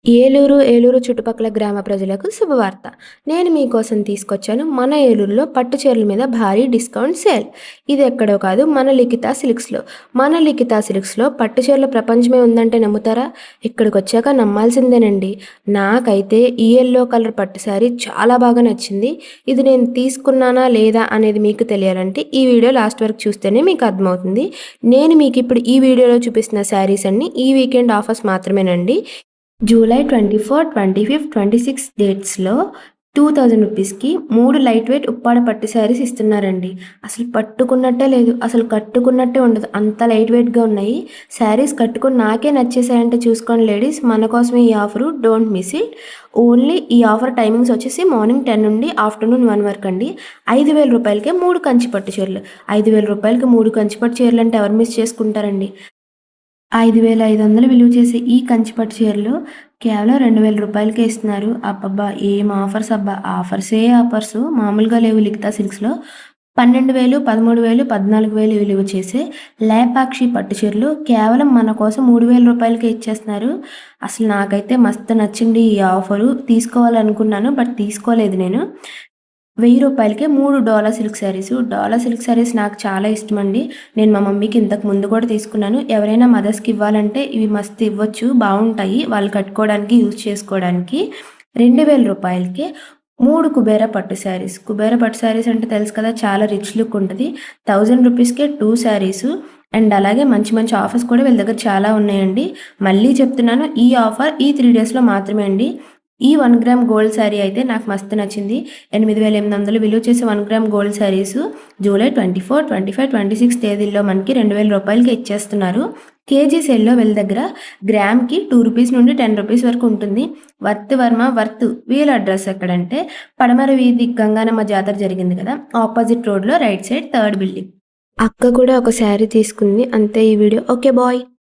ఏలూరు చుట్టుపక్కల గ్రామ ప్రజలకు శుభవార్త. నేను మీకోసం తీసుకొచ్చాను మన ఏలూరులో పట్టు చీరల మీద భారీ డిస్కౌంట్ సేల్. ఇది ఎక్కడో కాదు మన లిఖితా సిల్క్స్‌లో. మన లిఖితా సిల్క్స్‌లో పట్టు చీరల ప్రపంచమే ఉందంటే నమ్ముతారా? ఇక్కడికొచ్చాక నమ్మాల్సిందేనండి. నాకైతే ఈ యెల్లో కలర్ పట్టు శారీ చాలా బాగా నచ్చింది. ఇది నేను తీసుకున్నానా లేదా అనేది మీకు తెలియాలంటే ఈ వీడియో లాస్ట్ వరకు చూస్తేనే మీకు అర్థమవుతుంది. నేను మీకిప్పుడు ఈ వీడియోలో చూపిస్తున్న శారీస్ అన్నీ ఈ వీకెండ్ ఆఫర్స్ మాత్రమేనండి. జూలై 24, 25, 26 డేట్స్‌లో 2000 రూపీస్‌కి 3 లైట్ వెయిట్ ఉప్పాడ పట్టు శారీస్ ఇస్తున్నారండి. అసలు పట్టుకున్నట్టే లేదు. అసలు కట్టుకున్నట్టే ఉండదు. అంత లైట్ వెయిట్‌గా ఉన్నాయి. శారీస్ కట్టుకొని నాకే నచ్చేసాయంటే చూసుకోండి లేడీస్. మన కోసమే ఈ offer. Don't miss it. Only ఈ ఆఫర్ టైమింగ్స్ వచ్చేసి మార్నింగ్ 10 నుండి ఆఫ్టర్‌నూన్ 1 వరకండి. రూ. 5000కే 3 కంచి పట్టు చీరలు. రూ. 5000కి 3 కంచి పట్టు చీరలంటే ఎవరు మిస్ చేసుకుంటారండి? 5,500 విలువ చేసే ఈ కంచిపట్టు చీరలు కేవలం రూ. 2,000కే ఇస్తున్నారు. అబ్బబ్బా! ఏం ఆఫర్స్ అబ్బా! ఆఫర్సే ఆఫర్సు మామూలుగా లేవు లిఖితా సిల్క్స్‌లో. 12,000, 13,000, 14,000 విలువ చేసే లేపాక్షి పట్టు చీరలు కేవలం మన కోసం రూ. 3,000కే ఇచ్చేస్తున్నారు. అసలు నాకైతే మస్తు నచ్చింది ఈ ఆఫరు. తీసుకోవాలనుకున్నాను. బట్ తీసుకోలేదు నేను. రూ. 1000కే 3 డోలా సిల్క్ శారీసు. డోలా సిల్క్ శారీస్ నాకు చాలా ఇష్టమండి. నేను మా మమ్మీకి ఇంతకు ముందు కూడా తీసుకున్నాను. ఎవరైనా మదర్స్‌కి ఇవ్వాలంటే ఇవి మస్తు ఇవ్వచ్చు. బావుంటాయి. వాళ్ళు కట్టుకోవడానికి, యూజ్ చేసుకోవడానికి. రూ. 2,000కే 3 కుబేర పట్టు శారీస్. కుబేర పట్టు శారీస్ అంటే తెలుసు కదా! చాలా రిచ్ లుక్ ఉంటది. రూ. 1000 రూపీస్‌కే 2 శారీసు. అండ్ అలాగే మంచి మంచి ఆఫర్స్ కూడా వీళ్ళ దగ్గర చాలా ఉన్నాయండి. మళ్ళీ చెప్తున్నాను ఈ ఆఫర్ ఈ 3 డేస్‌లో మాత్రమే అండి. ఈ 1 గ్రామ్ గోల్డ్ శారీ అయితే నాకు మస్తు నచ్చింది. 8,800 విలువ చేసే 1 గ్రామ్ గోల్డ్ శారీసు జూలై 24, 25, 26 తేదీల్లో మనకి రూ. 2,000కే ఇచ్చేస్తున్నారు. కేజీ సేల్‌లో వీళ్ళ దగ్గర గ్రామ్‌కి రూ. 2 నుండి రూ. 10 వరకు ఉంటుంది. వర్త్ వర్మ వర్త్ వీళ్ళ అడ్రస్ ఎక్కడంటే పడమర వీధి గంగానమ్మ జాతర జరిగింది కదా! ఆపోజిట్ రోడ్‌లో రైట్ సైడ్ థర్డ్ బిల్డింగ్. అక్క కూడా ఒక శారీ తీసుకుంది. అంతే ఈ వీడియో. Okay bye.